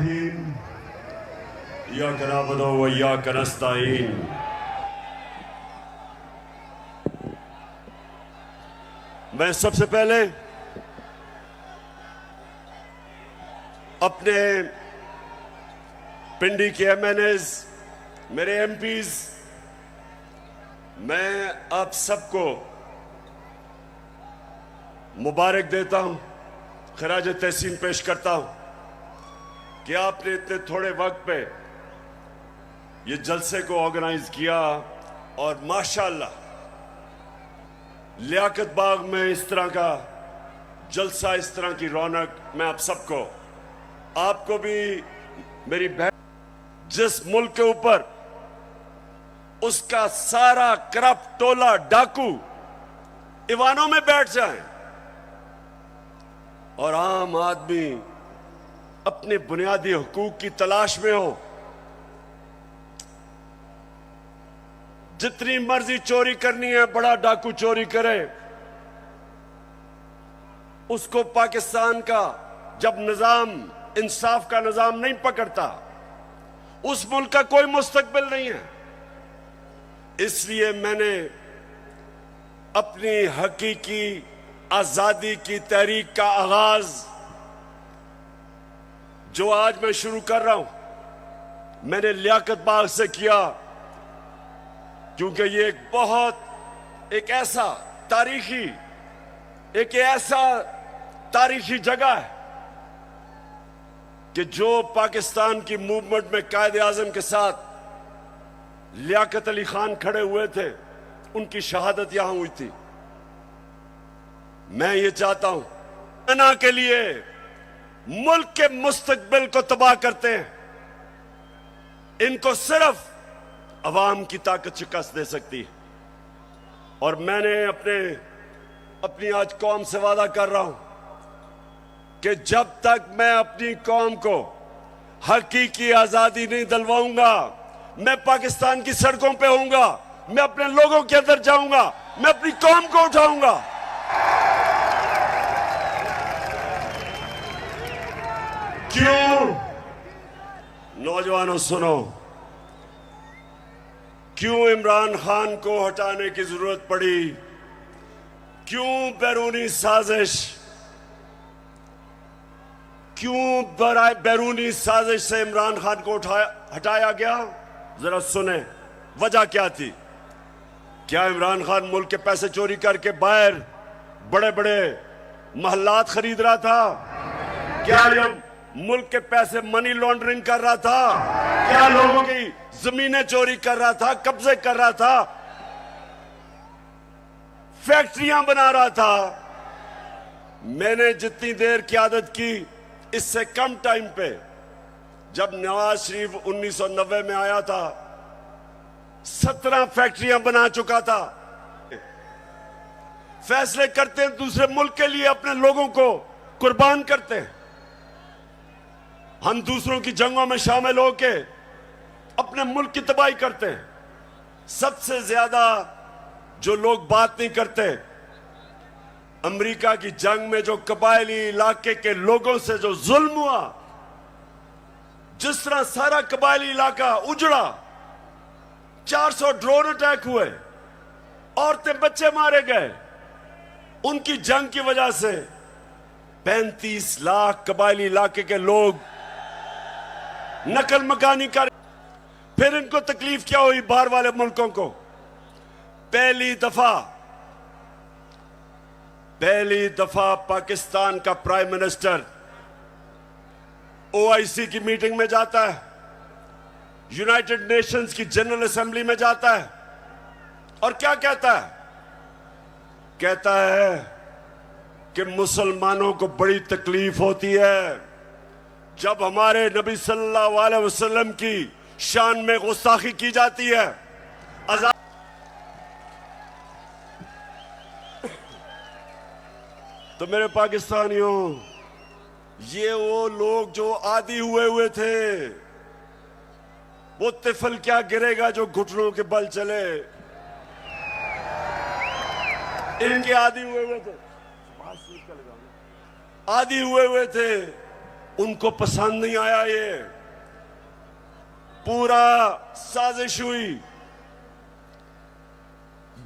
रहीम इय्याका नअबुदु व इय्याका नस्तईन। मैं सबसे पहले अपने पिंडी के एमएनएज, मेरे एमपीज, मैं आप सबको मुबारक देता हूं, खराज तहसीन पेश करता हूं कि आपने इतने थोड़े वक्त पे ये जलसे को ऑर्गेनाइज किया और माशाअल्लाह लियाकत बाग में इस तरह का जलसा, इस तरह की रौनक। मैं आप सबको, आपको भी, मेरी बहन, जिस मुल्क के ऊपर उसका सारा करप्ट टोला डाकू ईवानों में बैठ जाए और आम आदमी अपने बुनियादी हुकूक की तलाश में हो, जितनी मर्जी चोरी करनी है बड़ा डाकू चोरी करे, उसको पाकिस्तान का जब निजाम, इंसाफ का निजाम नहीं पकड़ता, उस मुल्क का कोई मुस्तकबिल नहीं है। इसलिए मैंने अपनी हकीकी आजादी की तहरीक का आगाज जो आज मैं शुरू कर रहा हूं, मैंने लियाकत बाग से किया, क्योंकि ये एक ऐसा तारीखी जगह है कि जो पाकिस्तान की मूवमेंट में कायदे आजम के साथ लियाकत अली खान खड़े हुए थे, उनकी शहादत यहां हुई थी। मैं ये चाहता हूं, सेना के लिए मुल्क के मुस्तकबिल को तबाह करते हैं, इनको सिर्फ अवाम की ताकत शिकस्त दे सकती है। और मैंने अपनी आज कौम से वादा कर रहा हूं कि जब तक मैं अपनी कौम को हकीकी आजादी नहीं दिलवाऊंगा, मैं पाकिस्तान की सड़कों पे होऊंगा, मैं अपने लोगों के अंदर जाऊंगा, मैं अपनी कौम को उठाऊंगा। क्यों? नौजवानों सुनो, क्यों इमरान खान को हटाने की जरूरत पड़ी? क्यों बैरूनी साजिश? क्यों बैरूनी साजिश से इमरान खान को हटाया गया? जरा सुने, वजह क्या थी? क्या इमरान खान मुल्क के पैसे चोरी करके बाहर बड़े बड़े महल्लात खरीद रहा था? क्या ये मुल्क के पैसे मनी लॉन्ड्रिंग कर रहा था? क्या लोगों की जमीनें चोरी कर रहा था, कब्जे कर रहा था, फैक्ट्रियां बना रहा था? मैंने जितनी देर क़यादत की, इससे कम टाइम पे, जब नवाज शरीफ 1990 में आया था, 17 फैक्ट्रियां बना चुका था। फैसले करते हैं दूसरे मुल्क के लिए, अपने लोगों को कुर्बान करते हैं। हम दूसरों की जंगों में शामिल होके अपने मुल्क की तबाही करते हैं। सबसे ज्यादा जो लोग बात नहीं करते, अमेरिका की जंग में जो कबायली इलाके के लोगों से जो जुल्म हुआ, जिस तरह सारा कबायली इलाका उजड़ा, 400 ड्रोन अटैक हुए, औरतें बच्चे मारे गए, उनकी जंग की वजह से 35 लाख कबायली इलाके के लोग नकल मकानी कर। फिर इनको तकलीफ क्या हुई बाहर वाले मुल्कों को? पहली दफा पाकिस्तान का प्राइम मिनिस्टर ओआईसी की मीटिंग में जाता है, यूनाइटेड नेशंस की जनरल असेंबली में जाता है, और क्या कहता है? कहता है कि मुसलमानों को बड़ी तकलीफ होती है जब हमारे नबी सल्लल्लाहु अलैहि वसल्लम की शान में गुस्ताखी की जाती है। तो मेरे पाकिस्तानियों, ये वो लोग जो आदी हुए थे, वो तिफल क्या गिरेगा जो घुटनों के बल चले, इनके आदी हुए थे, उनको पसंद नहीं आया, ये पूरा साजिश हुई।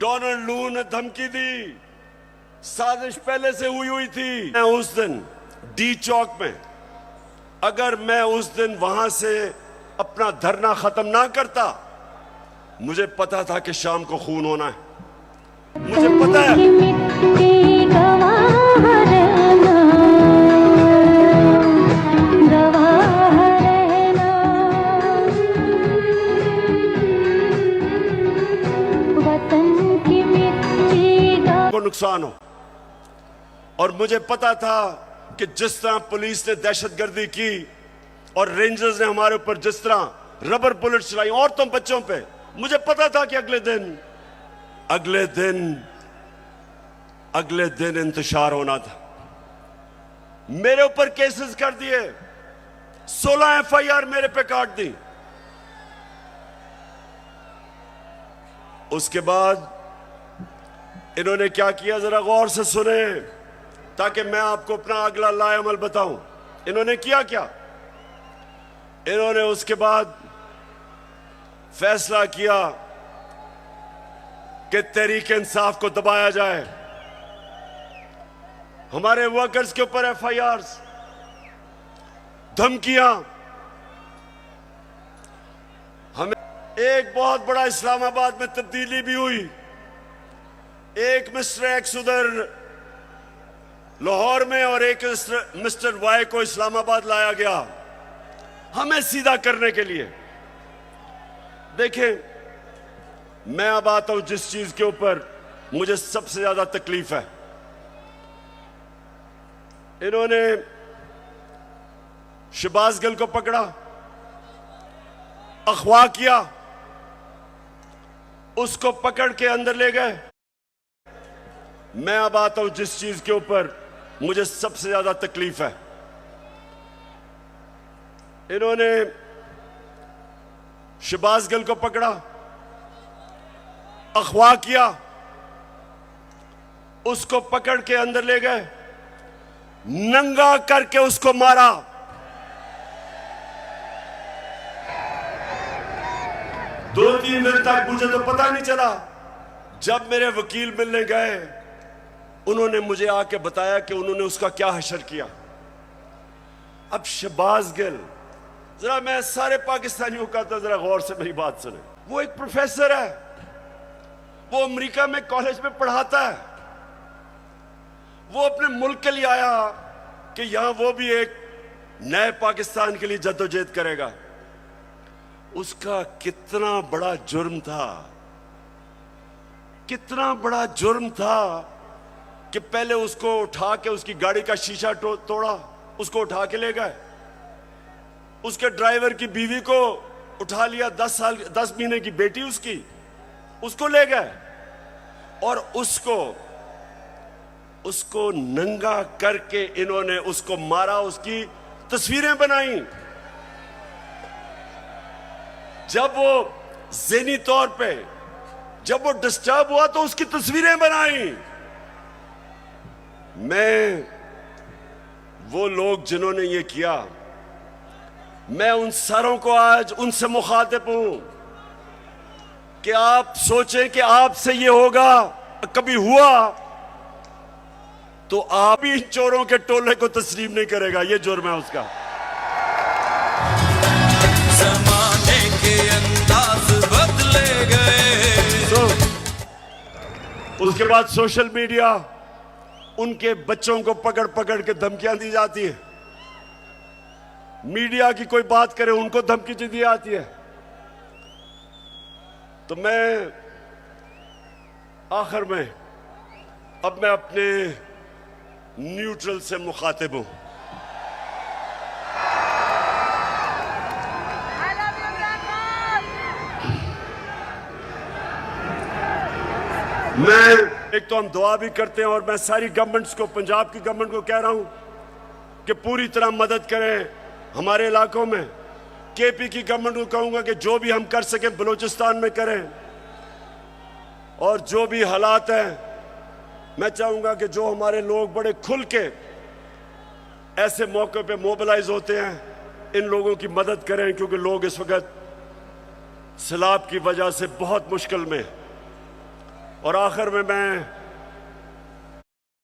डोनाल्ड लू ने धमकी दी, साजिश पहले से हुई थी। मैं उस दिन डी चौक में, अगर मैं उस दिन वहां से अपना धरना खत्म ना करता, मुझे पता था कि शाम को खून होना है। मुझे पता है को नुकसान हो, और मुझे पता था कि जिस तरह पुलिस ने दहशतगर्दी की और रेंजर्स ने हमारे ऊपर जिस तरह रबर बुलेट चलाई औरतों बच्चों पे, मुझे पता था कि अगले दिन इंतशार होना था। मेरे ऊपर केसेस कर दिए, 16 FIR मेरे पे काट दी। उसके बाद इन्होंने क्या किया, जरा गौर से सुने ताकि मैं आपको अपना अगला लाएअमल बताऊं। इन्होंने किया क्या, इन्होंने उसके बाद फैसला किया कि तहरीक इंसाफ को दबाया जाए। हमारे वर्कर्स के ऊपर FIRs, धमकियां। हमें एक बहुत बड़ा इस्लामाबाद में तब्दीली भी हुई। एक मिस्टर एक्स उधर लाहौर में और एक मिस्टर वाई को इस्लामाबाद लाया गया हमें सीधा करने के लिए। देखें, मैं अब आता हूं जिस चीज के ऊपर मुझे सबसे ज्यादा तकलीफ है। इन्होंने शहबाज गिल को पकड़ा, अगवा किया, उसको पकड़ के अंदर ले गए। मैं अब आता हूं जिस चीज के ऊपर मुझे सबसे ज्यादा तकलीफ है। इन्होंने शहबाज गिल को पकड़ा, अगवा किया, उसको पकड़ के अंदर ले गए, नंगा करके उसको मारा। दो तीन दिन तक मुझे तो पता नहीं चला। जब मेरे वकील मिलने गए, उन्होंने मुझे आके बताया कि उन्होंने उसका क्या हशर किया। अब शहबाज गिल, जरा मैं सारे पाकिस्तानियों का था, जरा गौर से मेरी बात सुने। वो एक प्रोफेसर है, वो अमेरिका में कॉलेज में पढ़ाता है। वो अपने मुल्क के लिए आया कि यहां वो भी एक नए पाकिस्तान के लिए जद्दोजहद करेगा। उसका कितना बड़ा जुर्म था, कितना बड़ा जुर्म था कि पहले उसको उठा के उसकी गाड़ी का शीशा तोड़ा, उसको उठा के ले गए। उसके ड्राइवर की बीवी को उठा लिया, 10 महीने की बेटी उसको ले गए और उसको नंगा करके इन्होंने उसको मारा, उसकी तस्वीरें बनाई। जब वो ज़हनी तौर पे जब वो डिस्टर्ब हुआ तो उसकी तस्वीरें बनाई। मैं, वो लोग जिन्होंने ये किया, मैं उन सारों को आज उनसे मुखातिब हूं कि आप सोचें कि आपसे ये होगा, कभी हुआ तो आप ही चोरों के टोले को तस्लीम नहीं करेगा। ये जुर्म है उसका। ज़माने के अंदाज बदले गए। उसके बाद सोशल मीडिया, उनके बच्चों को पकड़ पकड़ के धमकियां दी जाती है। मीडिया की कोई बात करे उनको धमकी दी जाती है। तो मैं आखिर में अब मैं अपने न्यूट्रल से मुखातिब हूं। मैं एक तो हम दुआ भी करते हैं और मैं सारी गवर्नमेंट्स को, पंजाब की गवर्नमेंट को कह रहा हूं कि पूरी तरह मदद करें हमारे इलाकों में। केपी की गवर्नमेंट को कहूंगा कि जो भी हम कर सकें बलूचिस्तान में करें, और जो भी हालात हैं मैं चाहूंगा कि जो हमारे लोग बड़े खुल के ऐसे मौके पे मोबिलाइज होते हैं, इन लोगों की मदद करें, क्योंकि लोग इस वक्त सैलाब की वजह से बहुत मुश्किल में। और आखिर में मैं